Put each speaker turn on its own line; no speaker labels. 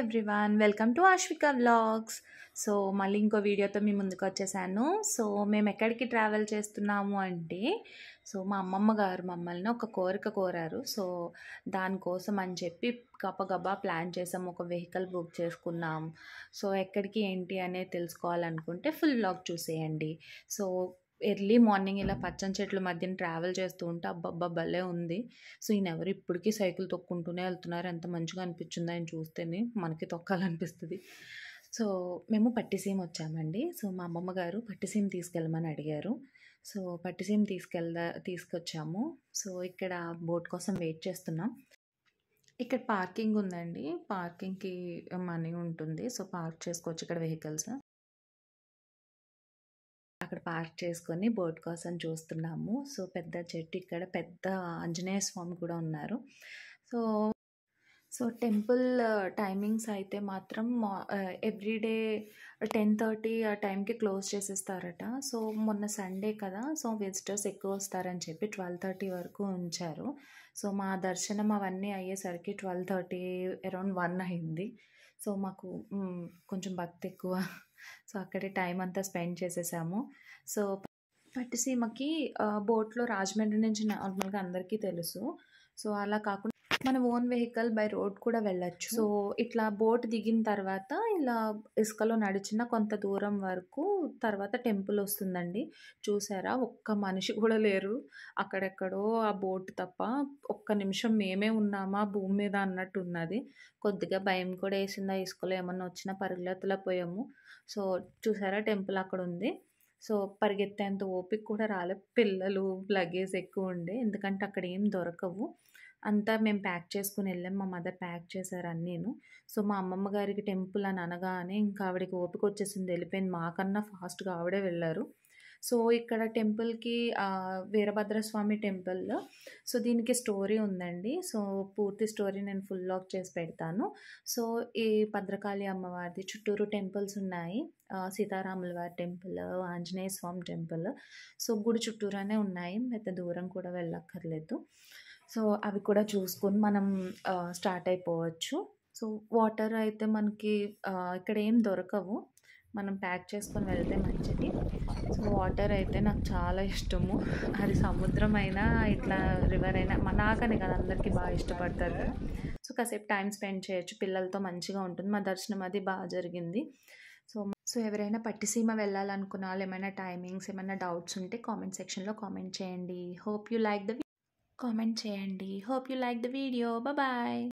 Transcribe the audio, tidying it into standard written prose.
Everyone, welcome to Aashvika vlogs. So మళ్ళీ ఇంకో వీడియోతో మీ ముందుకు వచ్చేసాను. సో మేము ఎక్కడికి ట్రావెల్ చేస్తున్నాము అంటే, మా అమ్మమ్మ గారు మమ్మల్ని ఒక కోరిక కోరారు. సో దానికోసం అని చెప్పి గబగబా ప్లాన్ చేసాము, ఒక వెహికల్ బుక్ చేసుకున్నాం. సో ఎక్కడికి ఏంటి అనేది తెలుసుకోవాలనుకుంటే ఫుల్ వ్లాగ్ చూసేయండి. సో ఎర్లీ మార్నింగ్ ఇలా పచ్చని చెట్ల మధ్యన ట్రావెల్ చేస్తూ ఉంటే అబ్బబ్బా భలే ఉంది. సో ఈయనెవరు ఇప్పటికీ సైకిల్ తొక్కుంటూనే వెళ్తున్నారు. ఎంత మంచిగా అనిపించిందో ఆయన చూస్తేనే మనకి తొక్కాలనిపిస్తుంది. సో మేము పట్టిసీమ వచ్చామండి. సో మా అమ్మమ్మ గారు పట్టిసీమ తీసుకెళ్ళమని అడిగారు. సో పట్టిసీమ తీసుకొచ్చాము. సో ఇక్కడ బోట్ కోసం వెయిట్ చేస్తున్నాం. ఇక్కడ పార్కింగ్ ఉందండి, పార్కింగ్కి మనీ ఉంటుంది. సో పార్క్ చేసుకోవచ్చు ఇక్కడ వెహికల్స్. అక్కడ పార్క్ చేసుకొని బోట్ కోసం చూస్తున్నాము. సో పెద్ద చెట్టు, ఇక్కడ పెద్ద ఆంజనేయ స్వామి కూడా ఉన్నారు. సో టెంపుల్ టైమింగ్స్ అయితే మాత్రం ఎవ్రీడే 10:30 ఆ టైంకి క్లోజ్ చేసేస్తారట. సో మొన్న సండే కదా, సో విజిటర్స్ ఎక్కువ వస్తారని చెప్పి 12:30 వరకు ఉంచారు. సో మా దర్శనం అవన్నీ అయ్యేసరికి 12:30 అరౌండ్ 1 అయింది. సో మాకు కొంచెం భక్తి ఎక్కువ. సో అక్కడే టైం అంతా స్పెండ్ చేసేసాము. సో పట్టిసీమకి బోట్లో రాజమండ్రి నుంచి నార్మల్గా అందరికీ తెలుసు. సో అలా కాకుండా మన ఓన్ వెహికల్ బై రోడ్ కూడా వెళ్ళచ్చు. సో ఇట్లా బోట్ దిగిన తర్వాత ఇలా ఇసుకలో నడిచిన కొంత దూరం వరకు తర్వాత టెంపుల్ వస్తుందండి. చూసారా, ఒక్క మనిషి కూడా లేరు అక్కడెక్కడో ఆ బోట్ తప్ప. ఒక్క నిమిషం మేమే ఉన్నామా భూమి మీద అన్నట్టు ఉన్నది. కొద్దిగా భయం కూడా వేసింది, ఆ ఇసుకలో ఏమన్నా వచ్చినా పరుగులెత్తలా పోయాము. సో చూసారా, టెంపుల్ అక్కడ ఉంది. సో పరిగెత్తేంత ఓపిక కూడా రాలే. పిల్లలు లగేజ్ ఎక్కువ ఉండే, ఎందుకంటే అక్కడ ఏం దొరకవు. అంతా మేము ప్యాక్ చేసుకుని వెళ్ళాం. మా మదర్ ప్యాక్ చేశారు అన్నీను. సో మా అమ్మమ్మ గారికి టెంపుల్ అని అనగానే ఇంకా ఆవిడకి ఓపిక వచ్చేసింది, వెళ్ళిపోయింది. మాకన్నా ఫాస్ట్గా ఆవిడే వెళ్ళారు. సో ఇక్కడ టెంపుల్కి వీరభద్రస్వామి టెంపుల్. సో దీనికి స్టోరీ ఉందండి. సో పూర్తి స్టోరీ నేను ఫుల్ లాక్ చేసి పెడతాను. సో ఈ భద్రకాళి అమ్మవారిది చుట్టూరు టెంపుల్స్ ఉన్నాయి. సీతారాముల వారి టెంపుల్, ఆంజనేయ స్వామి టెంపుల్. సో గుడి చుట్టూరానే ఉన్నాయి, పెద్ద దూరం కూడా వెళ్ళక్కర్లేదు. సో అవి కూడా చూసుకొని మనం స్టార్ట్ అయిపోవచ్చు. సో వాటర్ అయితే మనకి ఇక్కడ ఏం దొరకవు, మనం ప్యాక్ చేసుకొని వెళ్తే మంచిది. సో వాటర్ అయితే నాకు చాలా ఇష్టము. అది సముద్రం అయినా ఇట్లా రివర్ అయినా, నాకనే కదా అందరికీ బాగా ఇష్టపడతారు కదా. సో కాసేపు టైం స్పెండ్ చేయొచ్చు, పిల్లలతో మంచిగా ఉంటుంది. మా దర్శనం అది బాగా జరిగింది. సో ఎవరైనా పట్టిసీమ వెళ్ళాలనుకున్న వాళ్ళు ఏమైనా టైమింగ్స్, ఏమైనా డౌట్స్ ఉంటే కామెంట్ సెక్షన్లో కామెంట్ చేయండి. Hope you like the video. Bye bye.